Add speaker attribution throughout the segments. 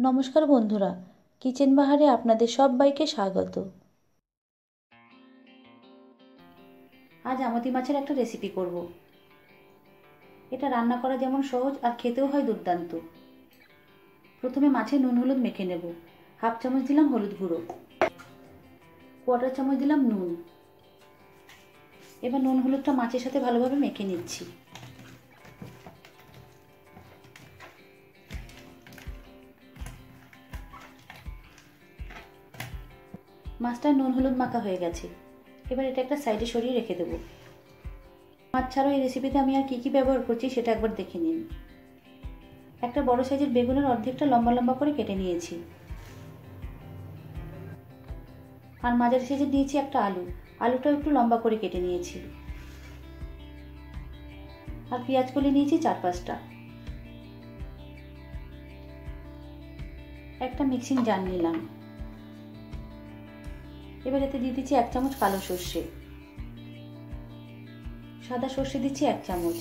Speaker 1: নমস্কার বন্ধুরা, কিচেন বাহারে আপনাদের সবাইকে স্বাগত। আজ আমতি মাছের একটা রেসিপি করব। এটা রান্না করা যেমন সহজ আর খেতেও হয় দুর্দান্ত। প্রথমে মাছে নুন হলুদ মেখে নেব। হাফ চামচ দিলাম হলুদ গুঁড়ো, কোয়ার্টার চামচ দিলাম নুন। এবার নুন হলুদটা মাছের সাথে ভালোভাবে মেখে নিচ্ছি। মাছটা নুন হলুদ মাখা হয়ে গেছে। এবার এটা একটা সাইডে সরিয়ে রেখে দেবো। মাছ ছাড়াও এই রেসিপিতে আমি আর কী ব্যবহার করছি সেটা একবার দেখে নিন। একটা বড় সাইজের বেগুনের অর্ধেকটা লম্বা লম্বা করে কেটে নিয়েছি, আর মাঝারি সাইজের নিয়েছি একটা আলুটাও একটু লম্বা করে কেটে নিয়েছি, আর পেঁয়াজ কলি নিয়েছি 4-5টা। একটা মিক্সিং জার নিলাম। এবার এতে দিয়ে দিচ্ছি 1 চামচ কালো সর্ষে, সাদা সর্ষে দিচ্ছি 1 চামচ,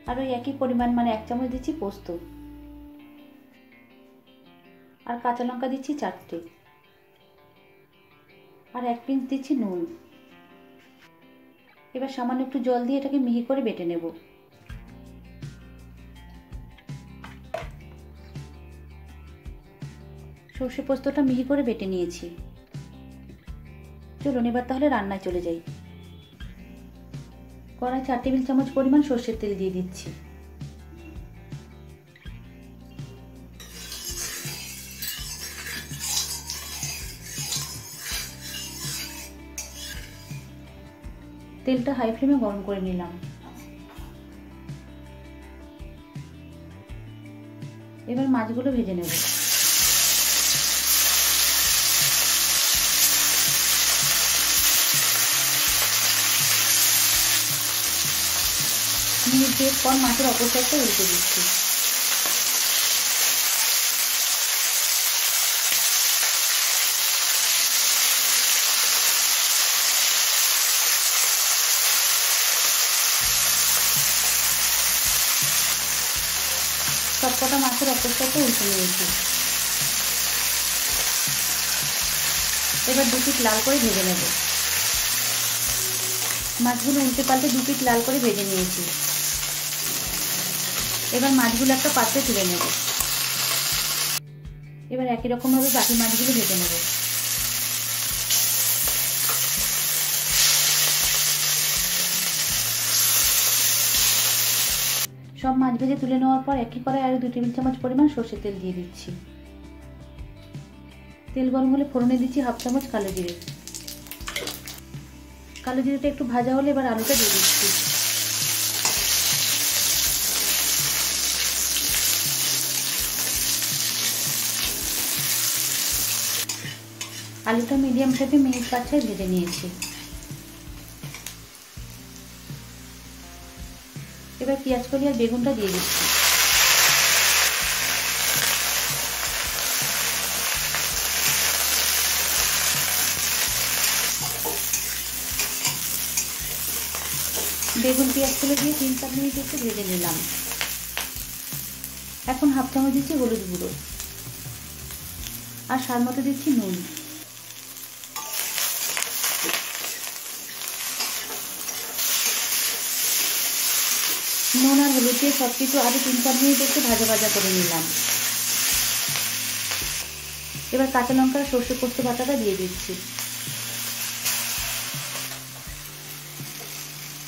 Speaker 1: আর ওই একই পরিমাণ মানে 1 চামচ দিচ্ছি পোস্ত, আর কাঁচা লঙ্কা দিচ্ছি 4টে, আর 1 পিঞ্চ দিচ্ছি নুন। এবার সামান্য একটু জল দিয়ে এটাকে মিহি করে বেটে নেব। সর্ষে পোস্তটা মিহি করে বেটে নিয়েছি। চলুন এবার তাহলে রান্নায় চলে যাই। কড়াই 4 টেবিল চামচ পরিমাণ সর্ষের তেল দিয়ে দিচ্ছি। তেলটা হাই ফ্লেমে গরম করে নিলাম। এবার মাছগুলো ভেজে নেব। মিনিট 2 পর মাছের অপর সাইডটা উল্টে দিচ্ছি। সবকটা মাছের অপর সাইডটা উল্টে নিয়েছি। এবার 2 পিঠ লাল করে ভেজে নেব। মাছগুলো উল্টে পাল্টে 2 পিঠ লাল করে ভেজে নিয়েছি। এবার মাছগুলো একটা পাত্রে তুলে নেব। এবার একই রকমভাবে বাকি মাছগুলো ভেজে নেব। সব মাছ ভেজে তুলে নেওয়ার পর একই কড়াই আরও 2 টেবিল চামচ পরিমাণ সর্ষের তেল দিয়ে দিচ্ছি। তেল গরম হলে ফোড়নে দিচ্ছি হাফ চামচ কালো জিরে। কালো জিরেটা একটু ভাজা হলে এবার আলুটা দিয়ে দিচ্ছি। আলুটা মিডিয়াম ফ্লেমে মিনিট 5-6 ভেজে নিয়েছি। এবার পেঁয়াজ কলি আর বেগুনটা দিয়ে দিচ্ছি। বেগুন পেঁয়াজ কলি দিয়ে 3-4 মিনিট একটু ভেজে নিলাম। এখন হাফ চামচ দিচ্ছি হলুদ গুঁড়ো, আর স্বাদ মতো দিচ্ছি নুন। নুন আর হলুদ দিয়ে সব কিছু আরও 3-4 মিনিট একটু ভাজা ভাজা করে নিলাম। এবার কাঁচা লঙ্কা আর সর্ষে পোস্ত বাটাটা দিয়ে দিচ্ছি।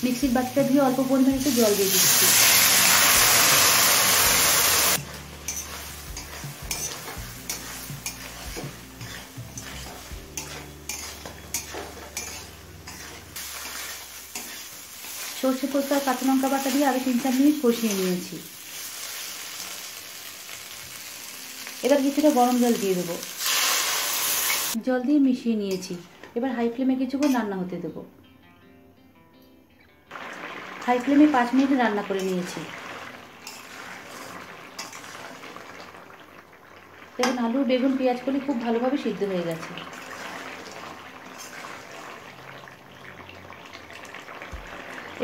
Speaker 1: মিক্সির বাটিটা ধুয়ে অল্প পরিমাণে একটু জল দিয়ে দিচ্ছি। সর্ষে পোস্ত আর কাঁচা লঙ্কা বাটা দিয়ে আরও 3-4 মিনিট কষিয়ে নিয়েছি। এবার কিছুটা গরম জল দিয়ে দেবো। জল দিয়ে মিশিয়ে নিয়েছি। এবার হাই ফ্লেমে কিছুক্ষণ রান্না হতে দেবো। হাই ফ্লেমে 5 মিনিট রান্না করে নিয়েছি। দেখুন আলু, বেগুন, পেঁয়াজ কলি খুব ভালোভাবে সিদ্ধ হয়ে গেছে।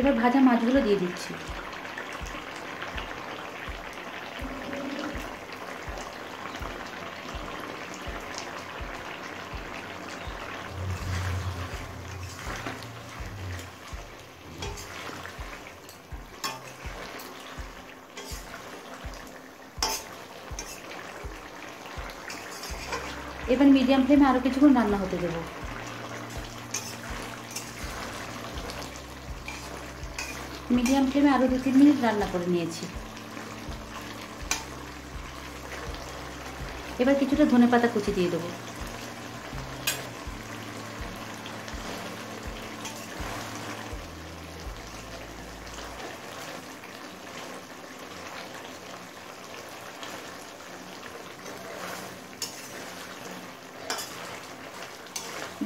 Speaker 1: এবার ভাজা মাছগুলো দিয়ে দিচ্ছি। এবার মিডিয়াম ফ্লেমে আরও কিছুক্ষণ রান্না হতে দেবো। মিডিয়াম ফ্লেমে আরও 2-3 মিনিট রান্না করে নিয়েছি। এবার কিছুটা ধনেপাতা কুচি দিয়ে দেবো।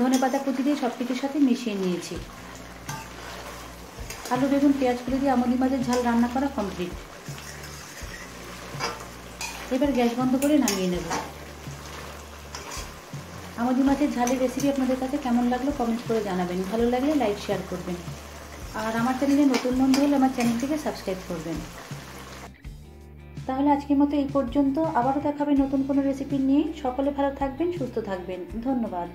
Speaker 1: ধনেপাতা কুচি দিয়ে সব কিছুর সাথে মিশিয়ে নিয়েছি। আলু, বেগুন, পেঁয়াজ করে দিয়ে আমুদি মাছের ঝাল রান্না করা কমপ্লিট। এবার গ্যাস বন্ধ করে নামিয়ে নেব। আমুদি মাছের ঝালের রেসিপি আপনাদের কাছে কেমন লাগলো কমেন্ট করে জানাবেন। ভালো লাগলে লাইক শেয়ার করবেন, আর আমার চ্যানেলে নতুন বন্ধু হলে আমার চ্যানেলটিকে সাবস্ক্রাইব করবেন। তাহলে আজকের মতো এই পর্যন্ত। আবারও দেখাবে নতুন কোনো রেসিপি নিয়ে। সকলে ভালো থাকবেন, সুস্থ থাকবেন। ধন্যবাদ।